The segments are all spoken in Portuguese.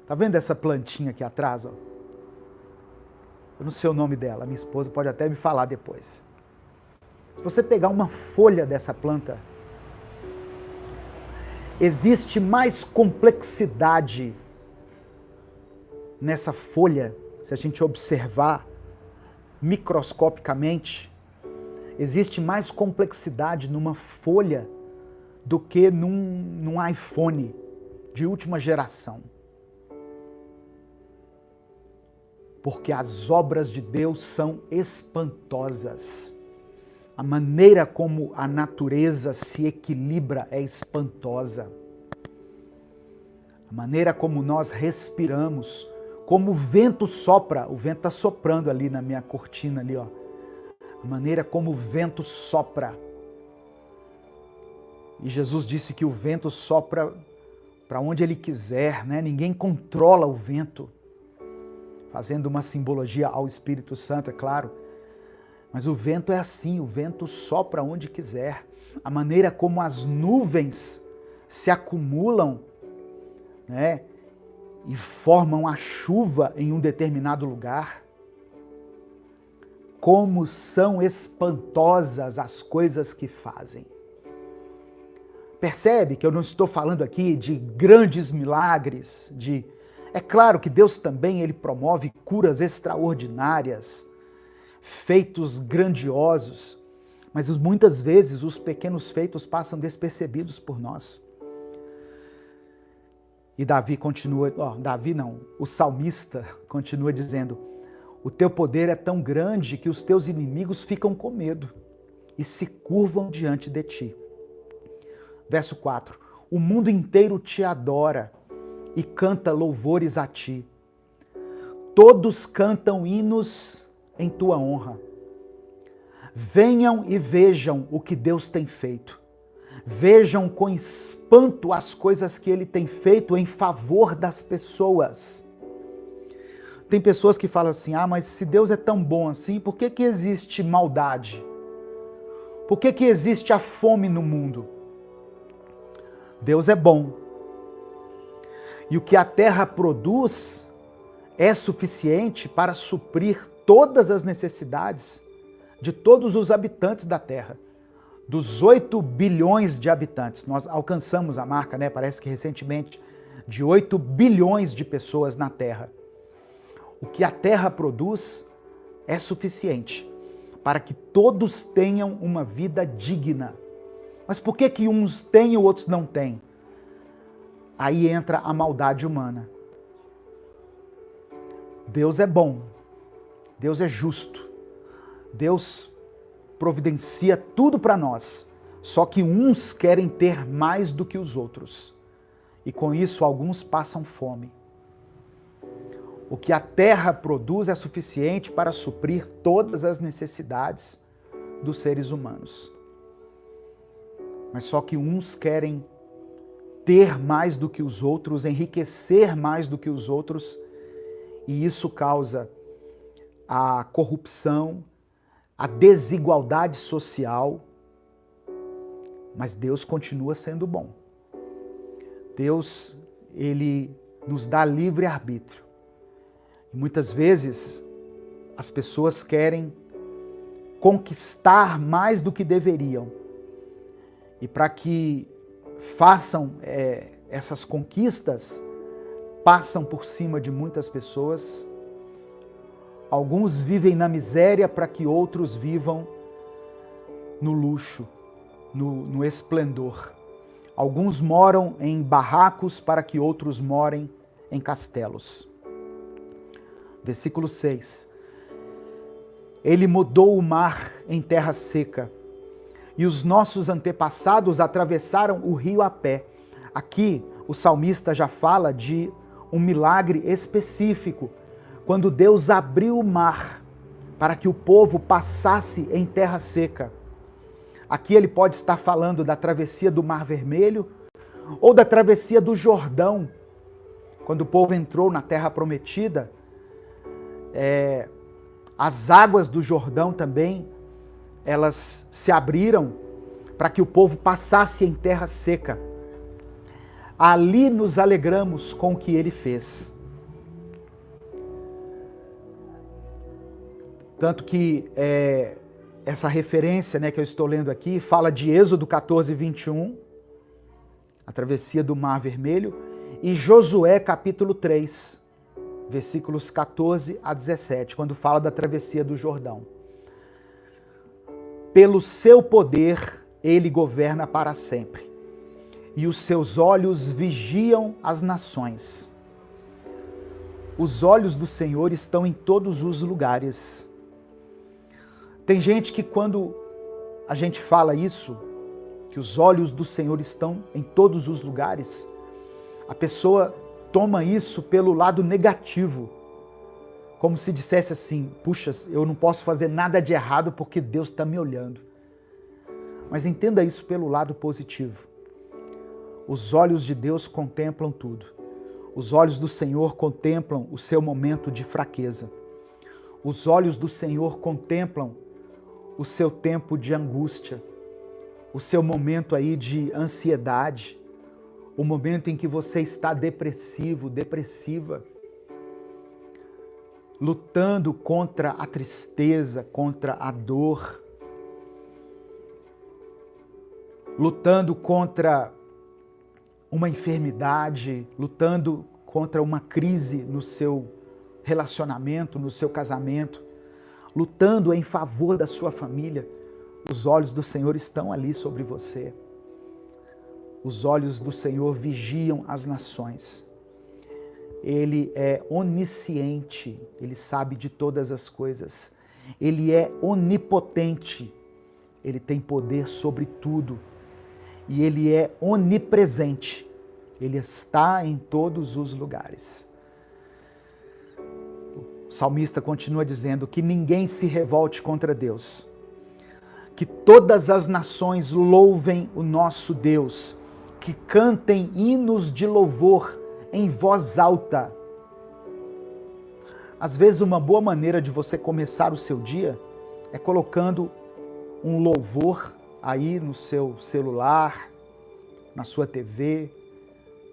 Tá vendo essa plantinha aqui atrás? Ó? Eu não sei o nome dela, minha esposa pode até me falar depois. Se você pegar uma folha dessa planta, existe mais complexidade nessa folha, se a gente observar microscopicamente, existe mais complexidade numa folha do que num iPhone de última geração. Porque as obras de Deus são espantosas. A maneira como a natureza se equilibra é espantosa. A maneira como nós respiramos, como o vento sopra, o vento está soprando ali na minha cortina ali, ó. A maneira como o vento sopra. E Jesus disse que o vento sopra para onde ele quiser, né? Ninguém controla o vento. Fazendo uma simbologia ao Espírito Santo, é claro. Mas o vento é assim, o vento sopra onde quiser. A maneira como as nuvens se acumulam, né? E formam a chuva em um determinado lugar. Como são espantosas as coisas que fazem. Percebe que eu não estou falando aqui de grandes milagres, É claro que Deus também ele promove curas extraordinárias, feitos grandiosos, mas muitas vezes os pequenos feitos passam despercebidos por nós. E Davi continua, o salmista continua dizendo: o teu poder é tão grande que os teus inimigos ficam com medo e se curvam diante de ti. Verso 4, o mundo inteiro te adora e canta louvores a ti. Todos cantam hinos em tua honra. Venham e vejam o que Deus tem feito. Vejam com espanto as coisas que Ele tem feito em favor das pessoas. Tem pessoas que falam assim, mas se Deus é tão bom assim, por que existe maldade? Por que existe a fome no mundo? Deus é bom. E o que a terra produz é suficiente para suprir todas as necessidades de todos os habitantes da terra. Dos 8 bilhões de habitantes, nós alcançamos a marca, né? Parece que recentemente, de 8 bilhões de pessoas na terra. O que a terra produz é suficiente para que todos tenham uma vida digna. Mas por que uns têm e outros não têm? Aí entra a maldade humana. Deus é bom, Deus é justo, Deus providencia tudo para nós, só que uns querem ter mais do que os outros, e com isso alguns passam fome. O que a terra produz é suficiente para suprir todas as necessidades dos seres humanos, mas só que uns querem ter mais do que os outros, enriquecer mais do que os outros, e isso causa a corrupção, a desigualdade social, mas Deus continua sendo bom. Deus, Ele nos dá livre-arbítrio. E muitas vezes as pessoas querem conquistar mais do que deveriam. E para que façam essas conquistas, passam por cima de muitas pessoas. Alguns vivem na miséria para que outros vivam no luxo, no esplendor. Alguns moram em barracos para que outros morem em castelos. Versículo 6. Ele mudou o mar em terra seca, e os nossos antepassados atravessaram o rio a pé. Aqui, o salmista já fala de um milagre específico, quando Deus abriu o mar para que o povo passasse em terra seca. Aqui ele pode estar falando da travessia do Mar Vermelho ou da travessia do Jordão, quando o povo entrou na terra prometida. As águas do Jordão também, elas se abriram para que o povo passasse em terra seca. Ali nos alegramos com o que ele fez. Tanto que essa referência, né, que eu estou lendo aqui fala de Êxodo 14, 21, a travessia do Mar Vermelho, e Josué capítulo 3, versículos 14 a 17, quando fala da travessia do Jordão. Pelo seu poder, ele governa para sempre, e os seus olhos vigiam as nações. Os olhos do Senhor estão em todos os lugares. Tem gente que quando a gente fala isso, que os olhos do Senhor estão em todos os lugares, a pessoa toma isso pelo lado negativo, como se dissesse assim, puxa, eu não posso fazer nada de errado porque Deus está me olhando. Mas entenda isso pelo lado positivo. Os olhos de Deus contemplam tudo. Os olhos do Senhor contemplam o seu momento de fraqueza. Os olhos do Senhor contemplam o seu tempo de angústia, o seu momento aí de ansiedade, o momento em que você está depressivo, depressiva, lutando contra a tristeza, contra a dor, lutando contra uma enfermidade, lutando contra uma crise no seu relacionamento, no seu casamento, lutando em favor da sua família. Os olhos do Senhor estão ali sobre você. Os olhos do Senhor vigiam as nações. Ele é onisciente, ele sabe de todas as coisas. Ele é onipotente, ele tem poder sobre tudo. E ele é onipresente, ele está em todos os lugares. O salmista continua dizendo que ninguém se revolte contra Deus, que todas as nações louvem o nosso Deus, que cantem hinos de louvor em voz alta. Às vezes uma boa maneira de você começar o seu dia é colocando um louvor aí no seu celular, na sua TV,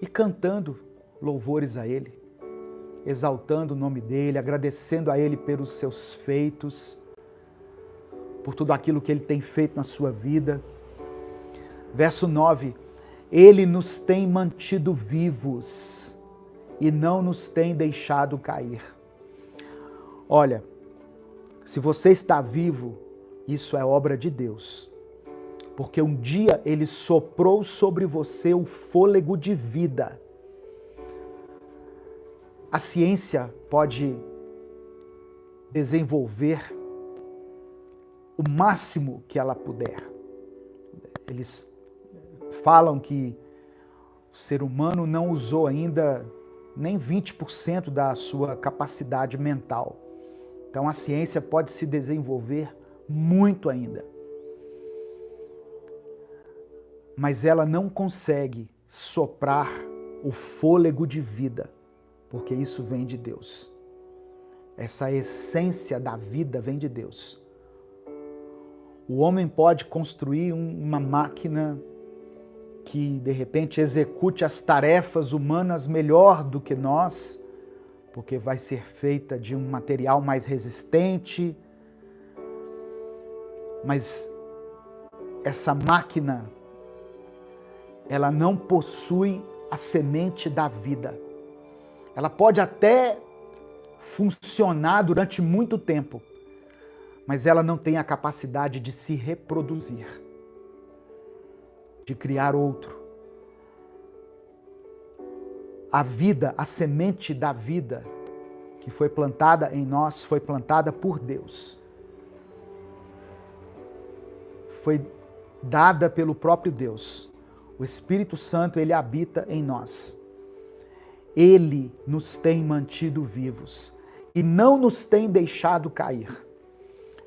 e cantando louvores a Ele, exaltando o nome dEle, agradecendo a Ele pelos seus feitos, por tudo aquilo que Ele tem feito na sua vida. Verso 9, Ele nos tem mantido vivos e não nos tem deixado cair. Olha, se você está vivo, isso é obra de Deus, porque um dia Ele soprou sobre você o fôlego de vida. A ciência pode desenvolver o máximo que ela puder. Eles falam que o ser humano não usou ainda nem 20% da sua capacidade mental. Então a ciência pode se desenvolver muito ainda. Mas ela não consegue soprar o fôlego de vida, porque isso vem de Deus. Essa essência da vida vem de Deus. O homem pode construir uma máquina que, de repente, execute as tarefas humanas melhor do que nós, porque vai ser feita de um material mais resistente. Mas essa máquina, ela não possui a semente da vida. Ela pode até funcionar durante muito tempo, mas ela não tem a capacidade de se reproduzir, de criar outro. A vida, a semente da vida que foi plantada em nós, foi plantada por Deus. Foi dada pelo próprio Deus. O Espírito Santo, ele habita em nós. Ele nos tem mantido vivos e não nos tem deixado cair.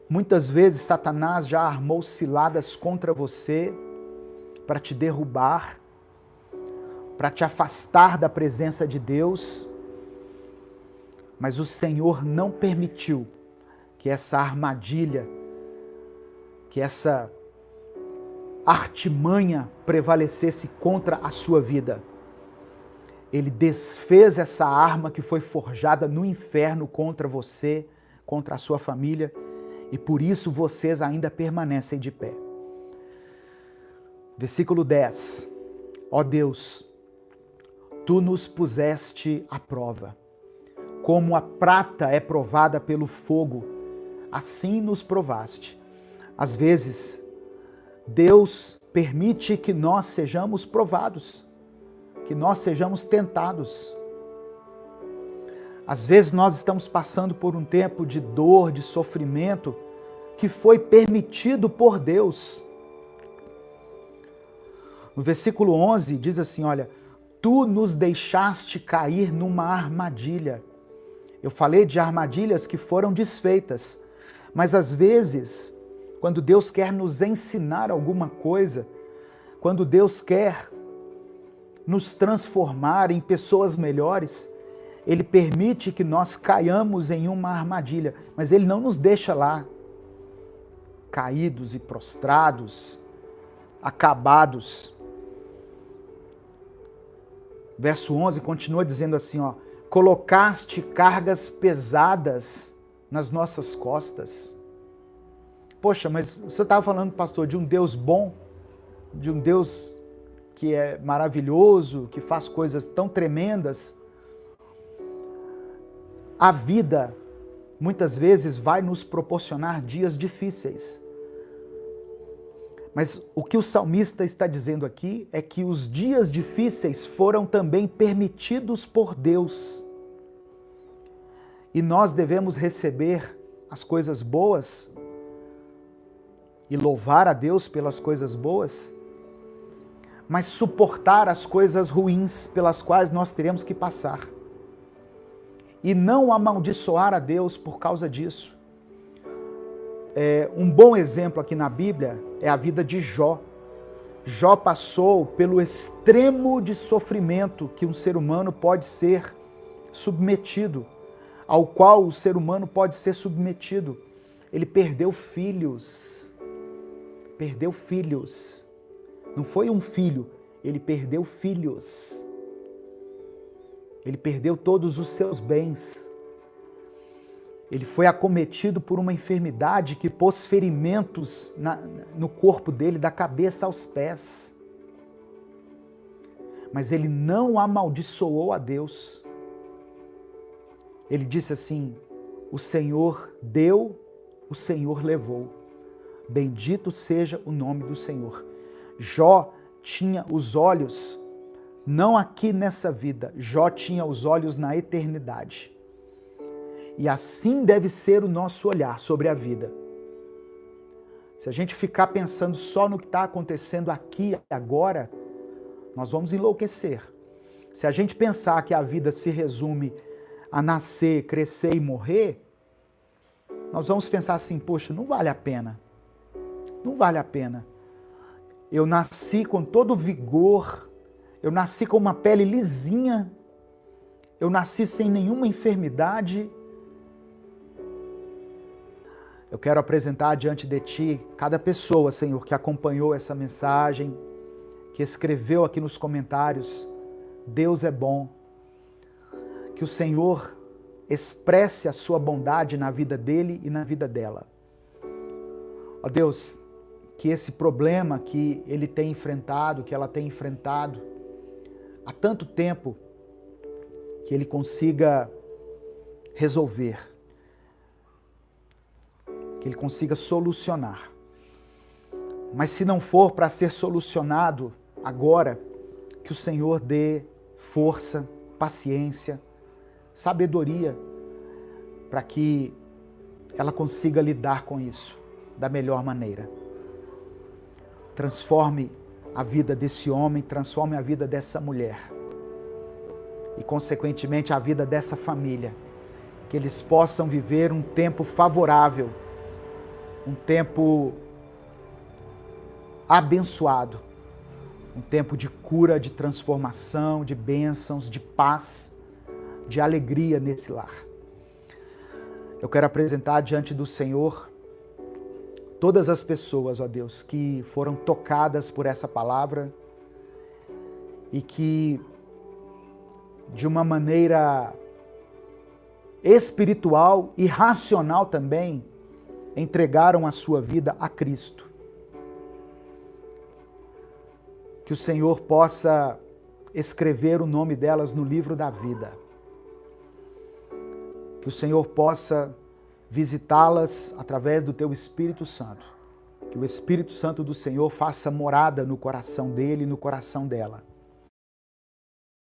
Muitas vezes Satanás já armou ciladas contra você para te derrubar, para te afastar da presença de Deus, mas o Senhor não permitiu que essa armadilha, que essa artimanha prevalecesse contra a sua vida. Ele desfez essa arma que foi forjada no inferno contra você, contra a sua família, e por isso vocês ainda permanecem de pé. Versículo 10. Ó Deus, tu nos puseste à prova. Como a prata é provada pelo fogo, assim nos provaste. Às vezes, Deus permite que nós sejamos provados, que nós sejamos tentados. Às vezes nós estamos passando por um tempo de dor, de sofrimento, que foi permitido por Deus. No versículo 11 diz assim, olha, tu nos deixaste cair numa armadilha. Eu falei de armadilhas que foram desfeitas, mas às vezes, quando Deus quer nos ensinar alguma coisa, quando Deus quer nos transformar em pessoas melhores, Ele permite que nós caiamos em uma armadilha, mas Ele não nos deixa lá, caídos e prostrados, acabados. Verso 11 continua dizendo assim, ó, colocaste cargas pesadas nas nossas costas. Poxa, mas você estava falando, pastor, de um Deus bom, de um Deus que é maravilhoso, que faz coisas tão tremendas. A vida, muitas vezes, vai nos proporcionar dias difíceis. Mas o que o salmista está dizendo aqui é que os dias difíceis foram também permitidos por Deus. E nós devemos receber as coisas boas e louvar a Deus pelas coisas boas, mas suportar as coisas ruins pelas quais nós teremos que passar. E não amaldiçoar a Deus por causa disso. Um bom exemplo aqui na Bíblia é a vida de Jó. Jó passou pelo extremo de sofrimento que um ser humano pode ser submetido, ao qual o ser humano pode ser submetido. Ele perdeu filhos. Perdeu filhos. Não foi um filho, ele perdeu filhos. Ele perdeu todos os seus bens. Ele foi acometido por uma enfermidade que pôs ferimentos no corpo dele, da cabeça aos pés. Mas ele não amaldiçoou a Deus. Ele disse assim, o Senhor deu, o Senhor levou. Bendito seja o nome do Senhor. Jó tinha os olhos, não aqui nessa vida, Jó tinha os olhos na eternidade. E assim deve ser o nosso olhar sobre a vida. Se a gente ficar pensando só no que está acontecendo aqui e agora, nós vamos enlouquecer. Se a gente pensar que a vida se resume a nascer, crescer e morrer, nós vamos pensar assim, poxa, não vale a pena. Não vale a pena. Eu nasci com todo vigor, eu nasci com uma pele lisinha, eu nasci sem nenhuma enfermidade. Eu quero apresentar diante de Ti cada pessoa, Senhor, que acompanhou essa mensagem, que escreveu aqui nos comentários, Deus é bom. Que o Senhor expresse a sua bondade na vida dele e na vida dela. Ó Deus, que esse problema que ele tem enfrentado, que ela tem enfrentado há tanto tempo, que ele consiga resolver, que ele consiga solucionar. Mas se não for para ser solucionado agora, que o Senhor dê força, paciência, sabedoria, para que ela consiga lidar com isso da melhor maneira. Transforme a vida desse homem, transforme a vida dessa mulher e, consequentemente, a vida dessa família. Que eles possam viver um tempo favorável, um tempo abençoado, um tempo de cura, de transformação, de bênçãos, de paz, de alegria nesse lar. Eu quero apresentar diante do Senhor todas as pessoas, ó Deus, que foram tocadas por essa palavra e que, de uma maneira espiritual e racional também, entregaram a sua vida a Cristo. Que o Senhor possa escrever o nome delas no livro da vida. Que o Senhor possa visitá-las através do Teu Espírito Santo. Que o Espírito Santo do Senhor faça morada no coração dele e no coração dela.